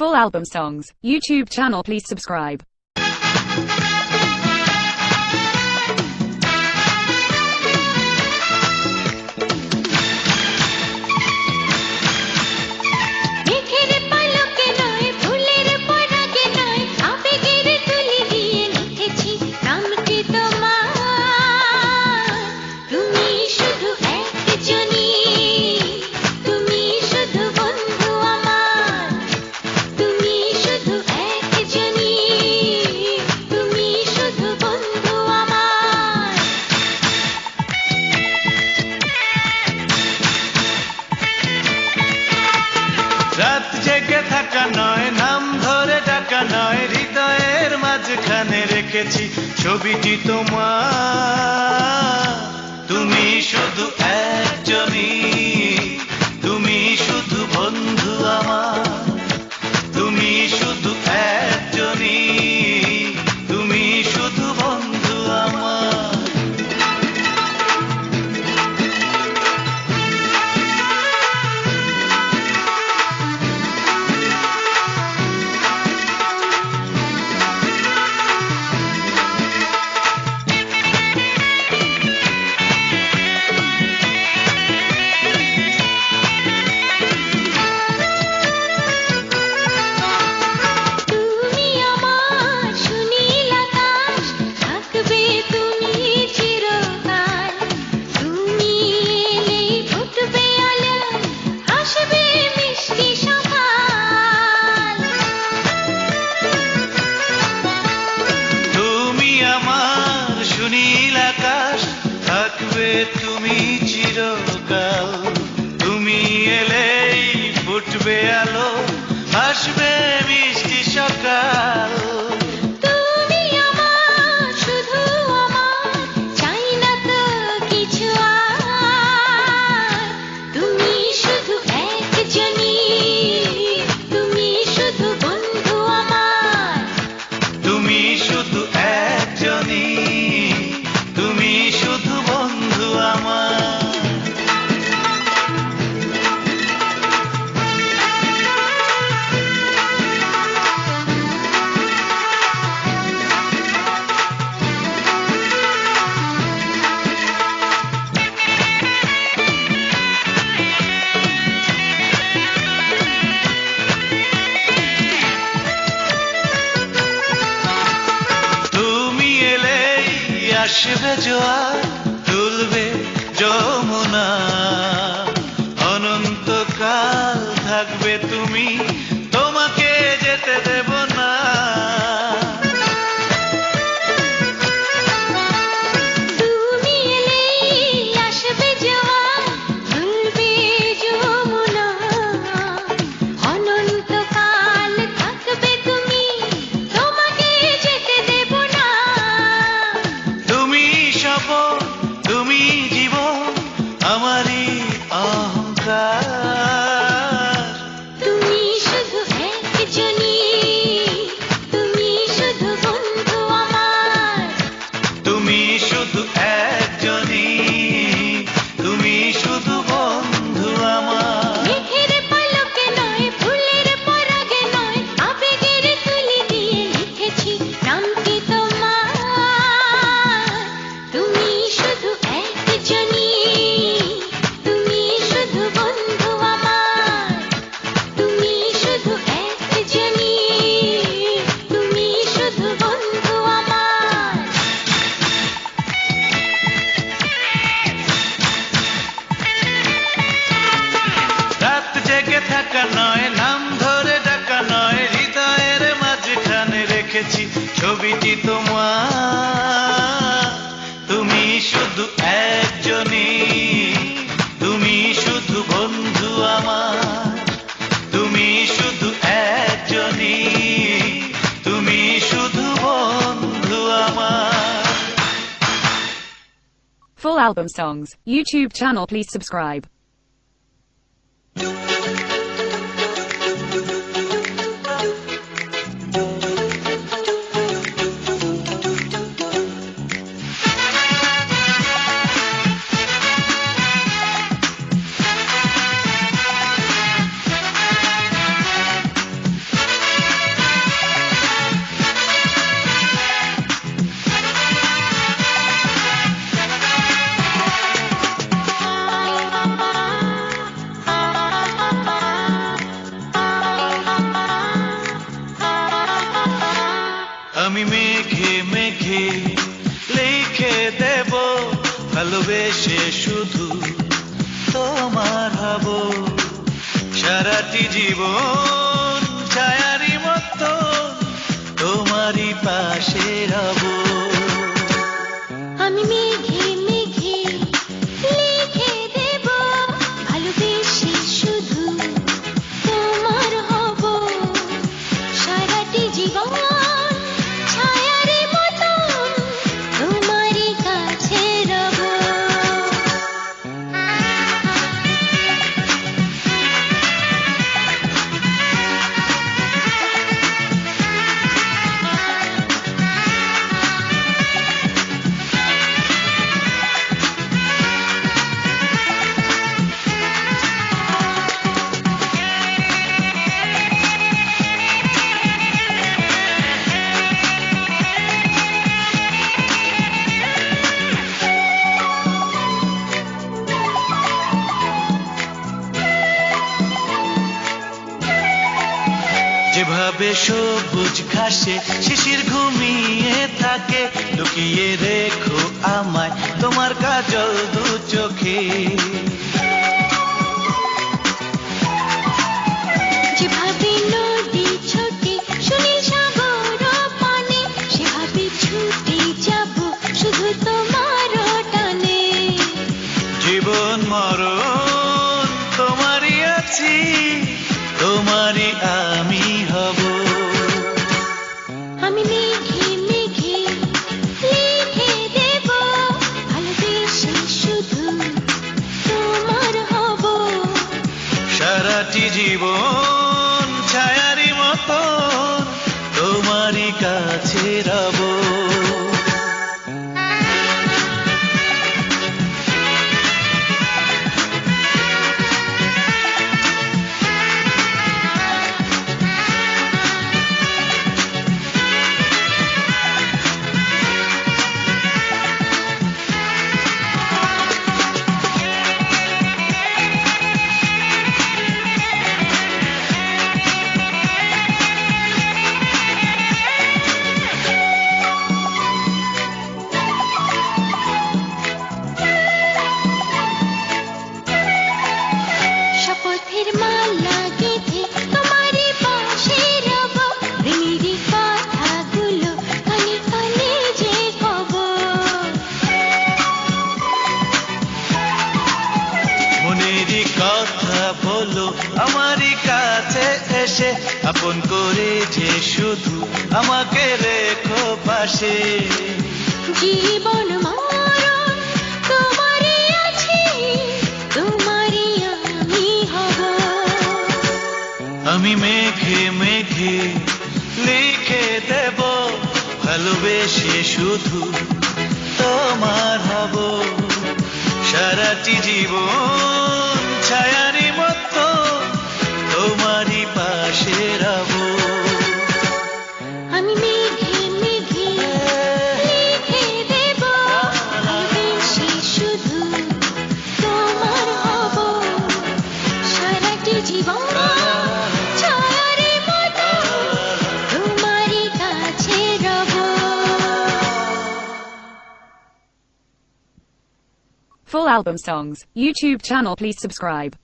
Full album songs. YouTube channel, please subscribe. রাত জেগে থাকা নয়, নাম ধরে ডাকা নয়, হৃদয়ের মাঝখানে রেখেছি ছবিটি তোমার। তুমি শুধু একজনই, তুমি শুধু বন্ধু আমার। তুমি শুধু একজনই, তুমি শুধু বন্ধু আমার। নীল আকাশ থাকবে তুমি চিরকাল, তুমি এলেই ফুটবে আলো, আসবে মিষ্টি সকাল। তুমি আমার, শুধু আমার, চাই না তো কিছু আর। তুমি শুধু একজনই, তুমি শুধু বন্ধু আমার। তুমি শুধু একজনই, তুমি শুধু বন্ধু আমার। তুমি এলেই আসবে জোয়ার, তুলবে যমুনা, অনন্তকাল থাকবে তুমি, তোমাকে যেতে দেব না। তুমি এলেই আসবে জোয়ার, তুলবে যমুনা, অনন্তকাল থাকবে তুমি, তোমাকে যেতে দেব না। তুমি সপন, তুমি জীবন, আমারই অহংকার। তুমি শুধু একজনই, তুমি শুধু বন্ধু আমার। তুমি শুধু একজনই, তুমি শুধু বন্ধু আমার। মেঘের পালকে নয়, ফুলের পরাগে নয়, আবেগের তুলি দিয়ে লিখেছি নামটি তোমার। তুমি শুধু একজনই, তুমি শুধু বন্ধু আমার। তুমি শুধু একজনই, তুমি শুধু বন্ধু আমার। রাত জেগে থাকা নয়, নাম ধরে ডাকা নয়, হৃদয়ের মাঝখানে রেখেছি ছবিটি তোমার। তুমি শুধু একজনই, তুমি শুধু বন্ধু আমার। তুমি শুধু একজনই, তুমি শুধু বন্ধু আমার। Full album songs. YouTube channel, please subscribe. সারাটি জীবন ছায়ারি মতো তোমারই পাশে রব। আমি মেঘে মেঘে লিখে দেব ভালোবেসে শুধু তোমার হব সারাটি জীবন ছায়ারে মতন তোমারই কাছে রব। যেভাবে সবুজ ঘাসে শিশির ঘুমিয়ে থাকে, লুকিয়ে রেখো আমায় তোমার কাজল দু চোখে। যেভাবে নদী ছোটে সুনীল সাগর পানে, সেভাবে ছুটে যাব শুধু তোমার টানে। জীবন মরণ তোমারই আছি, তোমারই আমি হব। আমি মেঘে মেঘে লিখে দেব ভালোবেসে শুধু তোমার হব সারাটি জীবন ছায়ারি মতো তোমারই কাছে রব। শপথের মালা গেঁথে তোমারই পাশে রব, প্রেমেরই কথাগুলো কানে কানে যে কব। মনেরই কথা বলো আমারই কাছে এসে, আপন করে যে শুধু আমাকে রেখো পাশে। জীবন মরণ তোমারই আছে, তোমারই আমি হব। আমি মেঘে মেঘে লিখে দেব ভালোবেসে শুধু তোমার হব সারাটি জীবন ছায়ারি মতো তোমারই পাশে রব। আমি মেঘে মেঘে লিখে দেব ভালোবেসে শুধু তোমার হব সারাটি জীবন ছায়ারে মতো তোমারই কাছে রব। Full album songs, YouTube channel, please subscribe.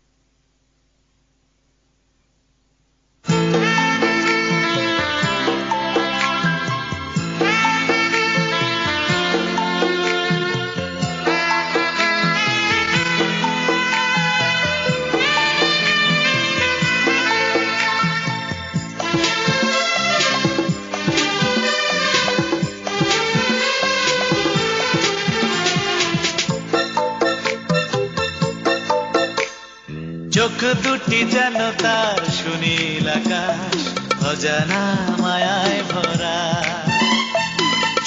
চোখ দুটি যেন তার সুনীল আকাশ, অজানা মায়ায় ভরা।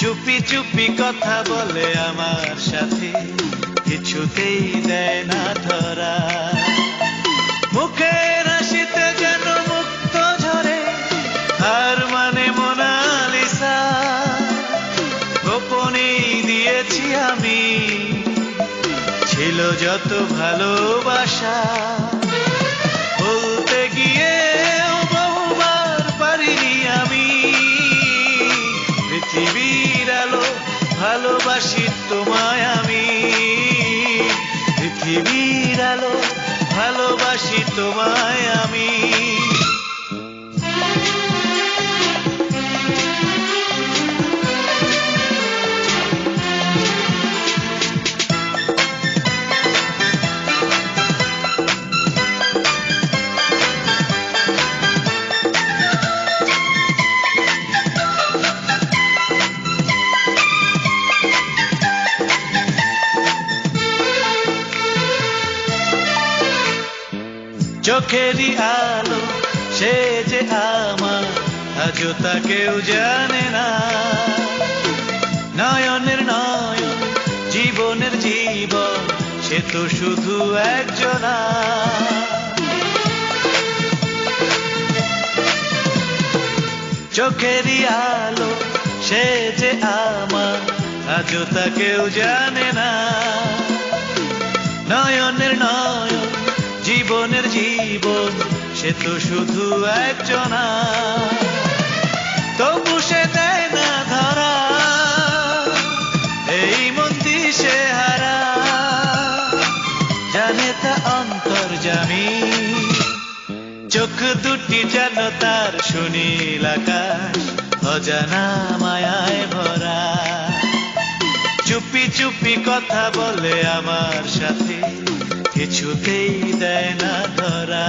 চুপি চুপি কথা বলে আমার সাথে, কিছুতেই দেয় না ধরা। মুখের হাসিতে যেন মুক্ত ঝরে, আর মানে মোনালিসা। গোপনেই দিয়েছি আমি ছিল যত ভালোবাসা। বলতে গিয়ে বহুবার পারিনি আমি, পৃথিবীর আলো ভালোবাসি তোমায় আমি। পৃথিবীর আলো ভালোবাসি তোমায়। তোমায় আমি। চোখেরই আলো সে যে আমার, আজও তা কেউ জানে না। নয়নের নয়ন জীবনের জীবন, সে তো শুধু একজনা। চোখেরই আলো সে যে আমার, আজও তা কেউ জানে না। নয়নের নয়ন জীবনের জীবন, সে তো শুধু একজনা। তবু সে দেয় না ধরা, এই মন দিশে হারা, জানে তা অন্তর্যামী। চোখ দুটি যেন তার সুনীল আকাশ, অজানা মায়ায় ভরা। চুপি চুপি কথা বলে আমার সাথে, কিছুতেই দেয় না ধরা।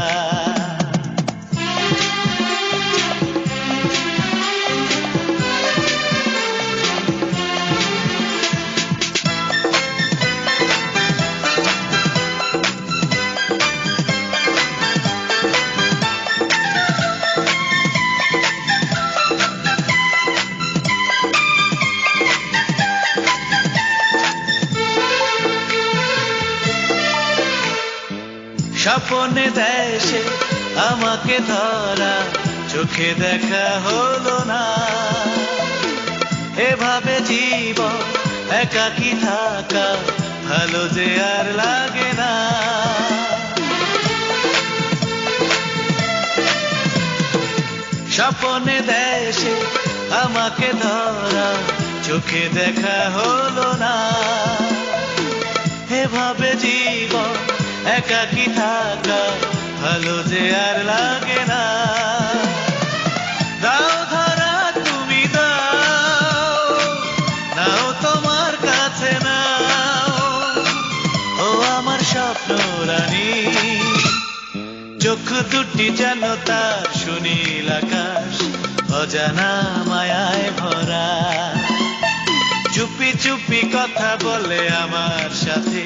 স্বপ্নে দেশে আমাকে ধরা, চোখে দেখা হলো না। এভাবে জীবন একাকী থাকা, ভালো যে আর লাগে না। স্বপ্নে দেশে আমাকে ধরা, চোখে দেখা হলো না। এভাবে জীবন একাকী থাকা, ভালো যে আর লাগে না। দাও ধরা তুমি দাও, নাও তোমার কাছে নাও, ও আমার স্বপ্ন রানী। চোখ দুটি যেন তার সুনীল আকাশ, অজানা মায়ায় ভরা। চুপি চুপি কথা বলে আমার সাথে,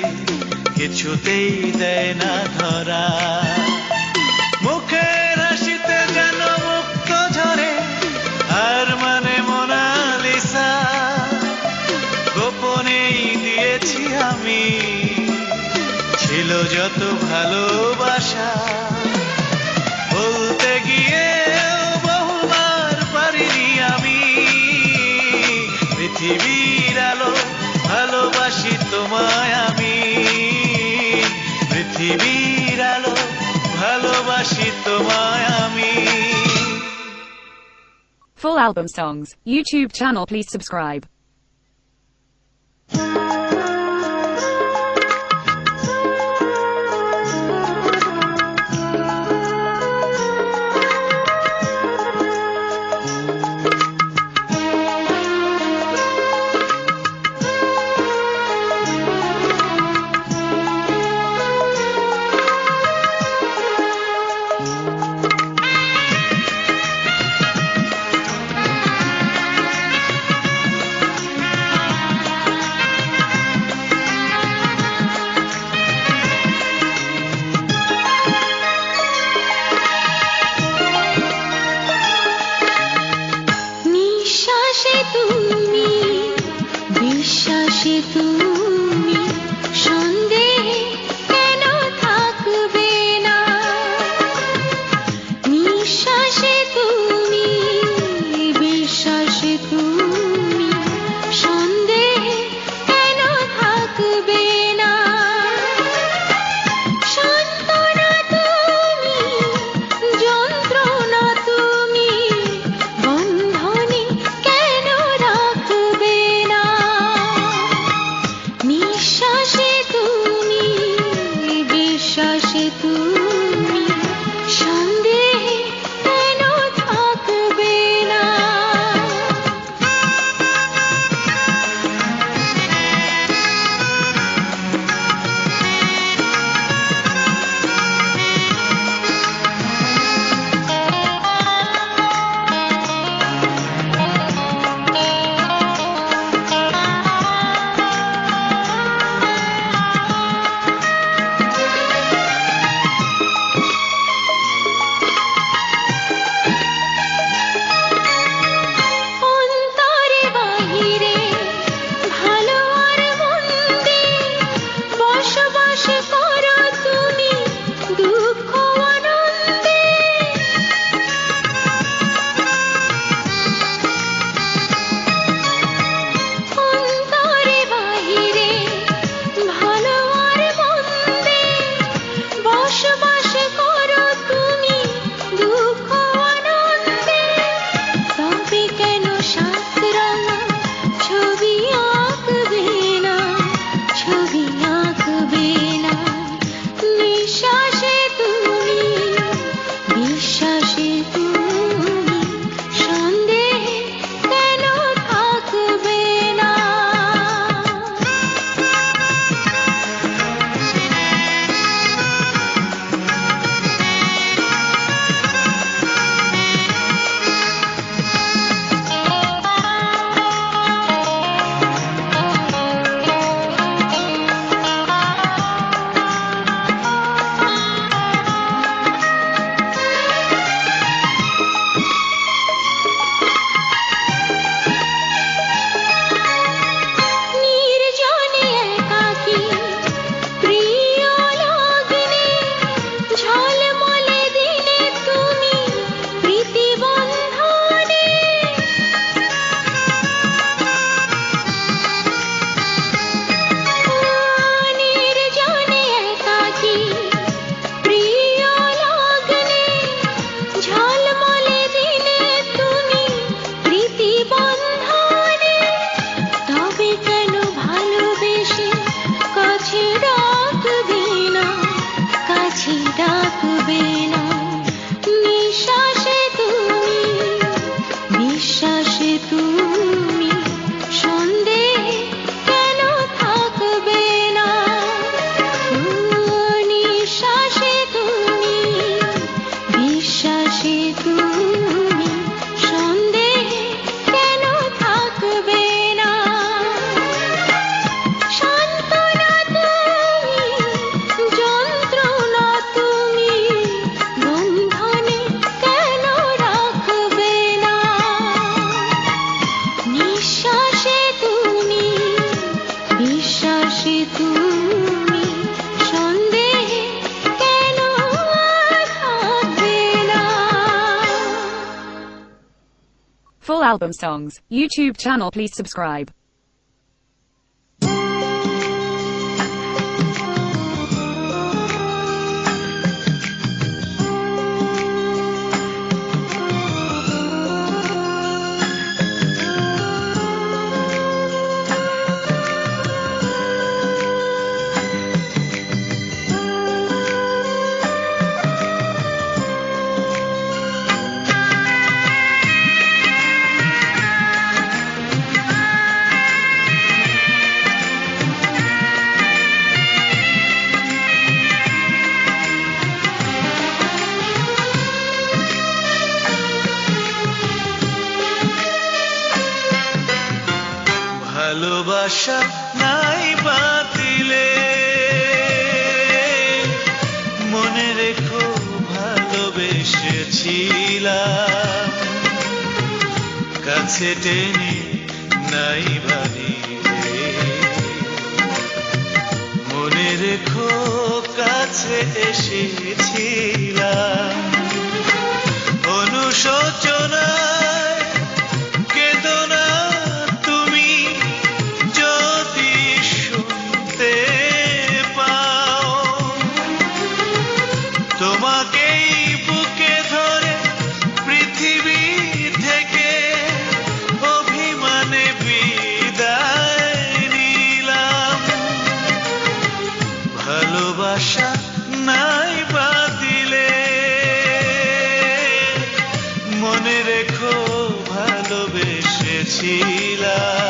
কিছুতেই দেয় না ধরা। মুখের হাসিতে যেন মুক্ত ঝরে, আর মানে মোনালিসা। গোপনেই দিয়েছি আমি, ছিল যত ভালোবাসা। বলতে গিয়ে বহুবার পারিনি আমি, পৃথিবীর আলো ভালোবাসি তোমায় আমি। পৃথিবীর আলো ভালোবাসি তোমায় আমি। Full album songs, YouTube channel, please subscribe. Full album songs. YouTube channel, please subscribe. ভালোবাসা নাই বাতিলে, মনে রেখো ভালোবেসেছিলাম, কাছে টেনে নাই বাড়িলে, মনে রেখো কাছে এসেছিলাম, অনুশোচনায় কেঁদো না তুমি, যদি শুনতে পাও, তোমাকেই বুকে ধরে পৃথিবী থেকে অভিমানে বিদায় নিলাম, ভালোবাসা নাই বাতিলে, মনে রেখো ভালোবেসেছিলাম।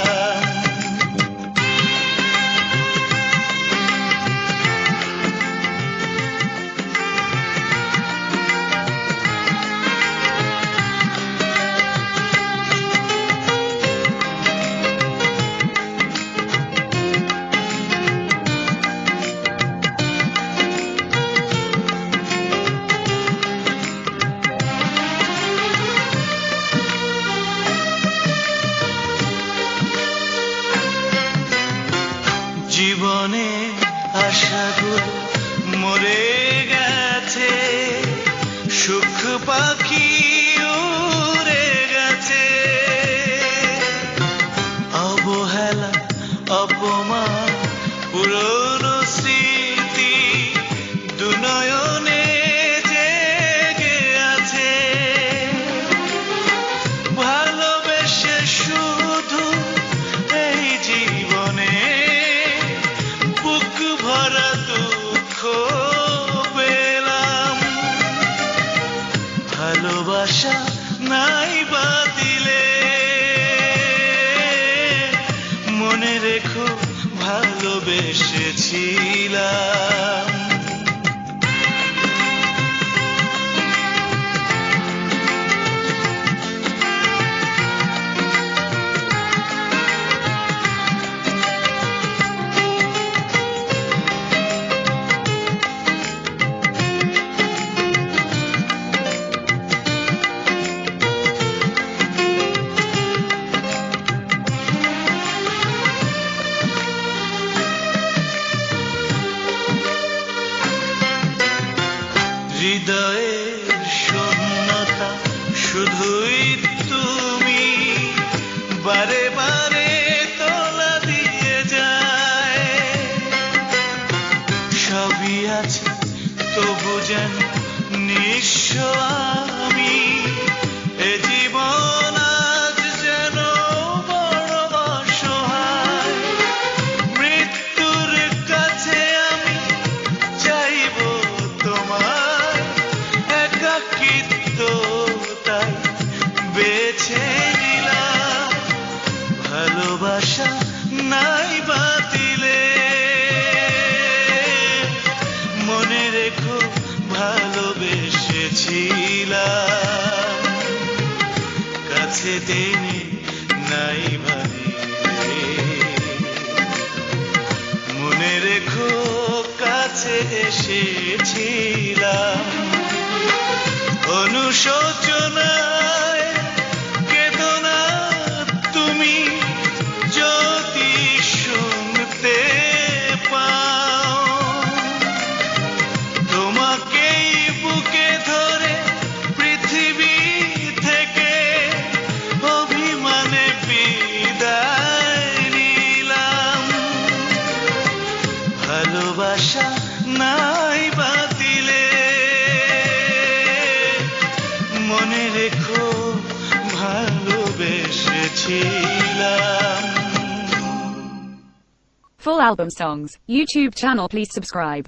জীবনে আশাগুলো মরে গেছে, সুখ পাখি উড়ে গেছে, অবহেলা অপমান পুরনো স্মৃতি দুনয়নে জেগে আছে, ভালোবেসে শুধু এই জীবনে বুক ভরা দুঃখ পেলাম, ভালোবাসা নাই বাতিলে, মনে রেখো ভালোবেসেছিলাম। হৃদয়ের শূন্যতা শুধুই তুমি, বারে বারে তোলা দিয়ে যায়, সবই আছে তবু যেন নিঃস্ব আমি, এ জীবন আজ যেন বড় অসহায়, মৃত্যুর কাছে আমি চাইব তোমার একাকিত্ব, তাই বেছে নিলাম, ভালোবাসা নাই বাতিলে, মনে রেখো ভালোবেসেছিলাম, কাছে টেনে নাই বাড়িলে, মনে রেখো কাছে এসেছিলাম, অনুশোচনায় কেঁদো না তুমি, যদি শুনতে পাও, তোমাকেই বুকে ধরে পৃথিবী থেকে মনে রেখো ভালোবেসেছিলাম। Full album songs, YouTube channel, please subscribe.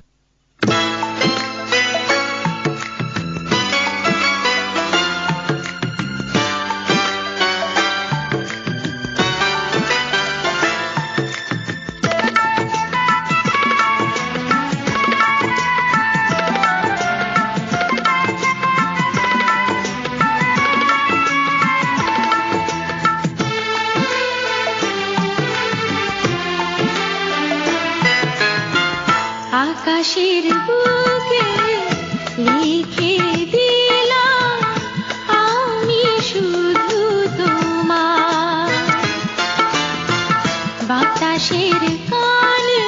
আকাশের বুকে লিখে দিলাম আমি শুধু তোমার, বাতাসের কানে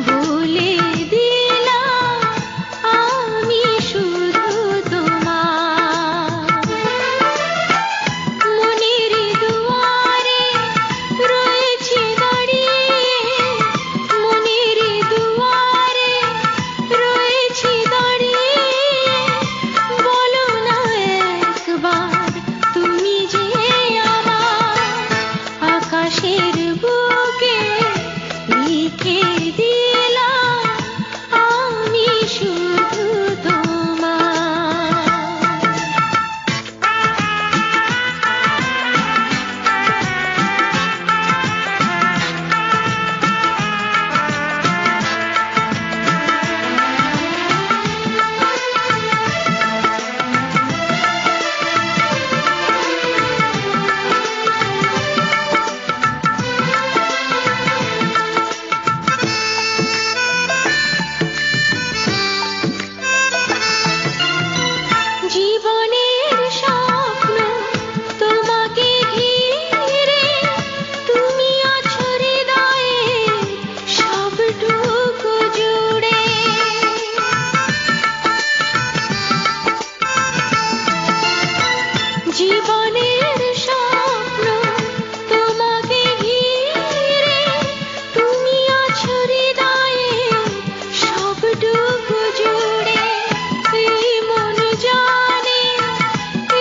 বলে দিলাম আমি শুধু তোমার। মনের দুয়ারে রয়েছি দাঁড়িয়ে, মনের দুয়ারে রয়েছি দাঁড়িয়ে, বলো না একবার তুমি যে আমার। আকাশের বুকে লিখে দিলাম আমি শুধু তোমার। জীবনের স্বপ্ন তোমাকে ঘিরে, তুমি আছো হৃদয়ে সবটুকু জুড়ে। জীবনের স্বপ্ন তোমাকে ঘিরে, তুমি আছো হৃদয়ে সবটুকু জুড়ে। এই মন জানে,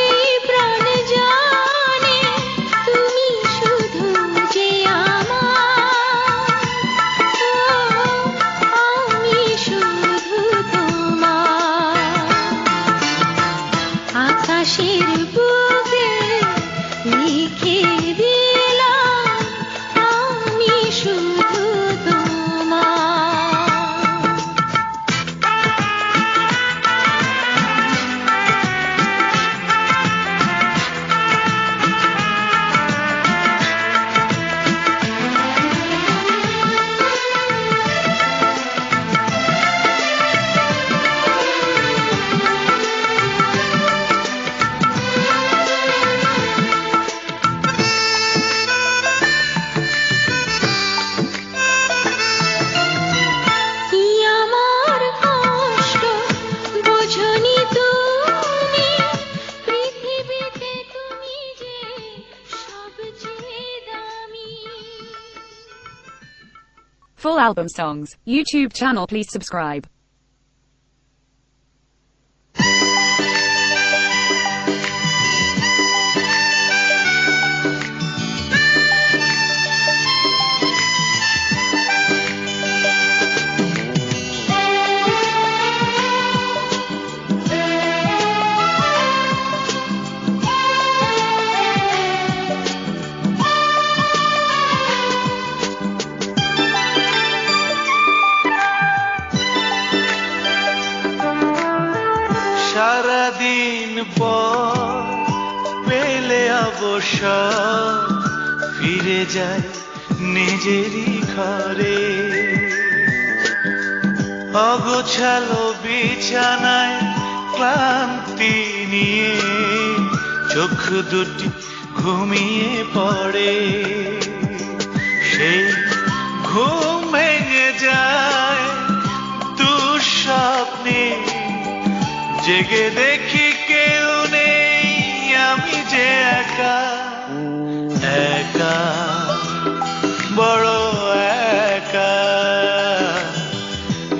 এই প্রাণ জানে, তুমি শুধু যে আমার। আমি শুধু তোমার। আকাশের বুকে লিখে দিলাম আমি শুধু তোমার। কি আমার কষ্ট বোঝনি তুমি, পৃথিবীতে তুমি যে সবচেয়ে দামি। Full album songs, YouTube channel, please subscribe. সারাদিন পর পেলে অবসর ফিরে যায় নিজেরই ঘরে। অগোছালো বিছানায় ক্লান্তি নিয়ে চোখ দুটি ঘুমিয়ে পড়ে। সেই ঘুম ভেঙে যায় দুঃস্বপ্নে, জেগে দেখি কেউ নেই, আমি যে একা একা, বড় একা।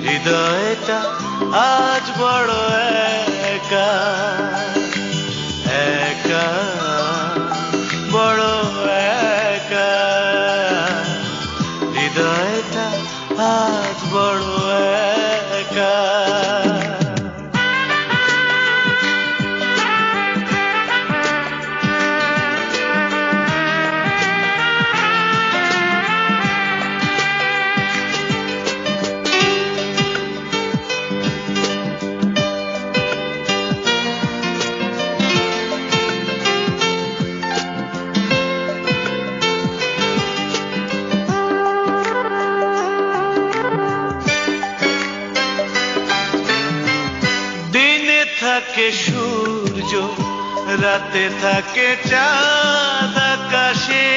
হৃদয়টা আজ বড় একা। সূর্য রাতে থাকে চাঁদ আকাশে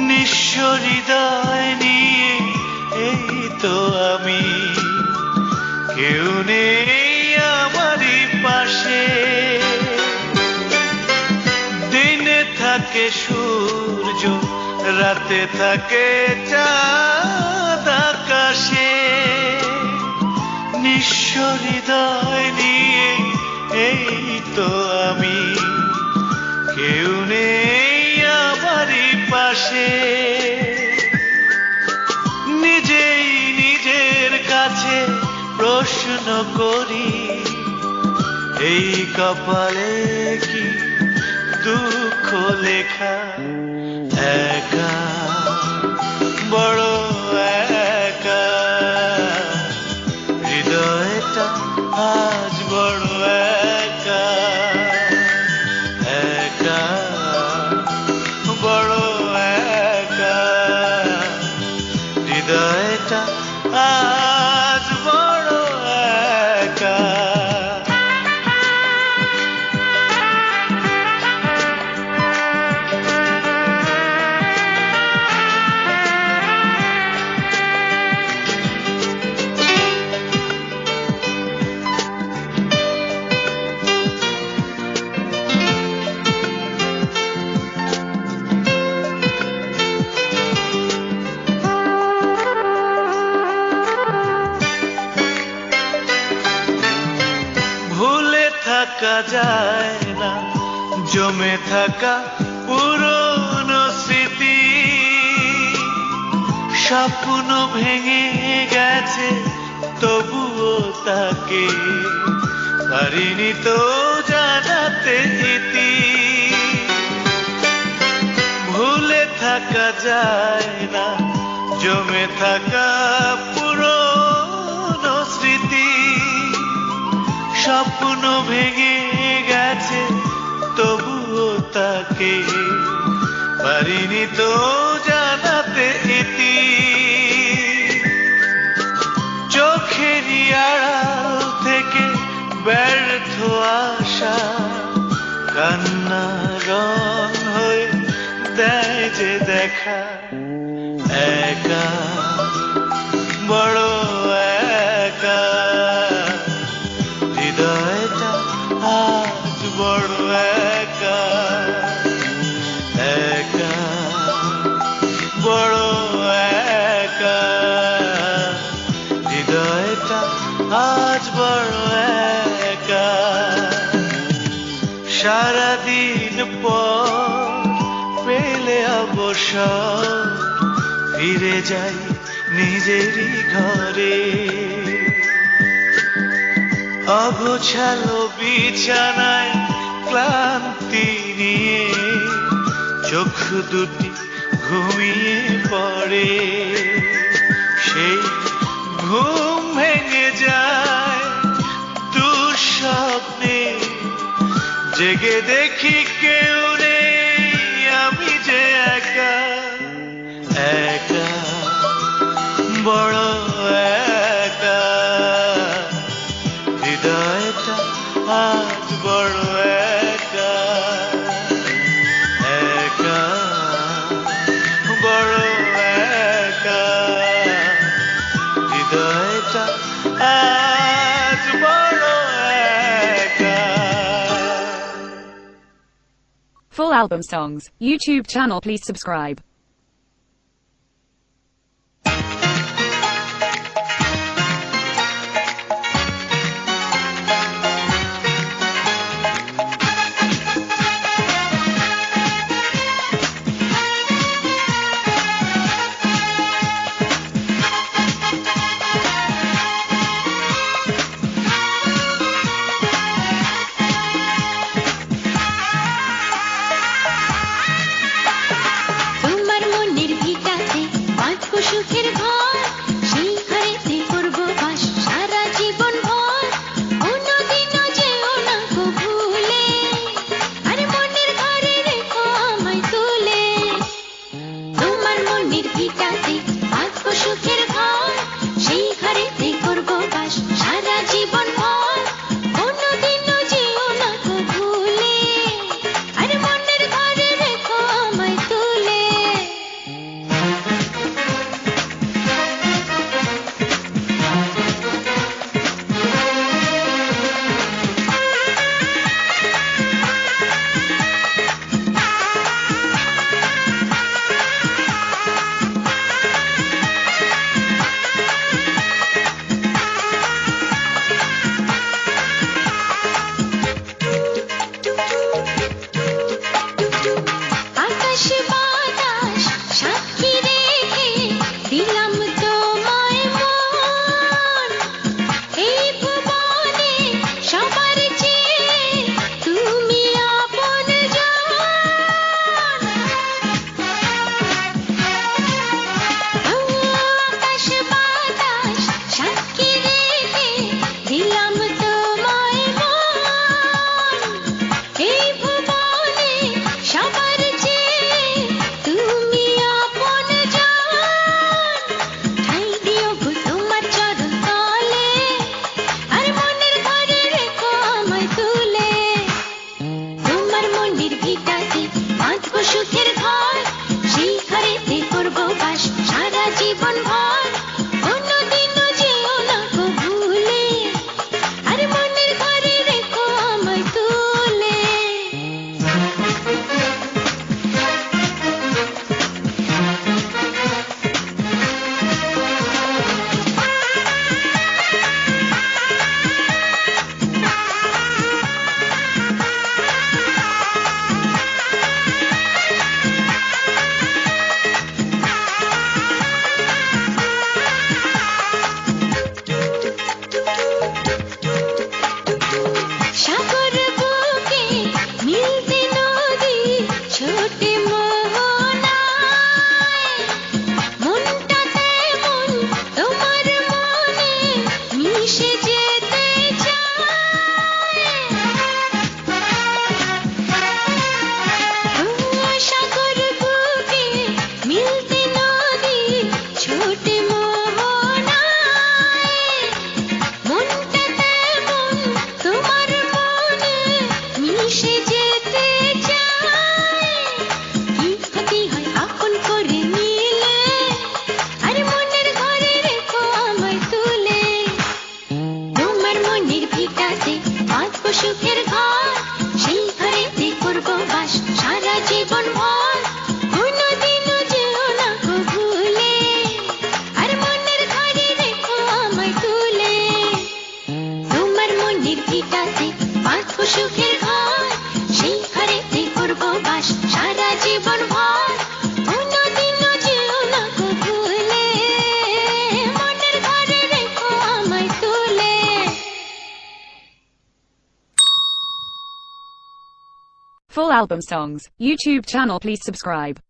নিঃস্ব হৃদয় নিয়ে এই তো আমি কেউ নেই আমারই পাশে দিনে থাকে সূর্য রাতে থাকে চাঁদ আকাশে নিঃস্ব হৃদয় নিয়ে এই তো আমি কেউ নেই আমারই পাশে নিজেই নিজের কাছে প্রশ্ন করি এই কপালে কি দুঃখ লেখা একা বড় একা হৃদয়টা আজ বড় একা একা বড় একা হৃদয়টা আজ বড় একা থাকা যায় না জমে থাকা পুরনো স্মৃতি স্বপ্ন ভেঙে গেছে তবুও তাকে পারিনি তো জানাতে ইতি ভুলে থাকা যায় না জমে থাকা পুরনো স্মৃতি স্বপ্ন ভেঙে গেছে তবুও তাকে পারিনি তো জানাতে ইতি চোখেরই আড়াল থেকে ব্যর্থ আশা কান্না রং হয়ে দেয় যে দেখা একা বড় একা হৃদয়টা আজ বড় একা একা বড় একা হৃদয়টা আজ বড় একা সারাদিন পর পেলে অবসর ফিরে যাই নিজেরই ঘরে অগোছালো বিছানায় ক্লান্তি নিয়ে চোখ দুটি ঘুমিয়ে পড়ে সেই ঘুম ভেঙে যায় দুঃস্বপ্নে জেগে দেখি কেউ নেই আমি যে একা একা বড় একা হৃদয়টা আজ বড় একা একা বড় একা হৃদয়টা আজ বড় একা Full album songs, YouTube channel, please subscribe. তুমি বাঁধবো সুখের ঘর, সেই ঘরেতে করবো বাস সারা জীবন ভর। কোনোদিনও যেও না গো ভুলে, মনের ঘরে রেখো আমায় তুলে। Full album songs. YouTube channel, please subscribe.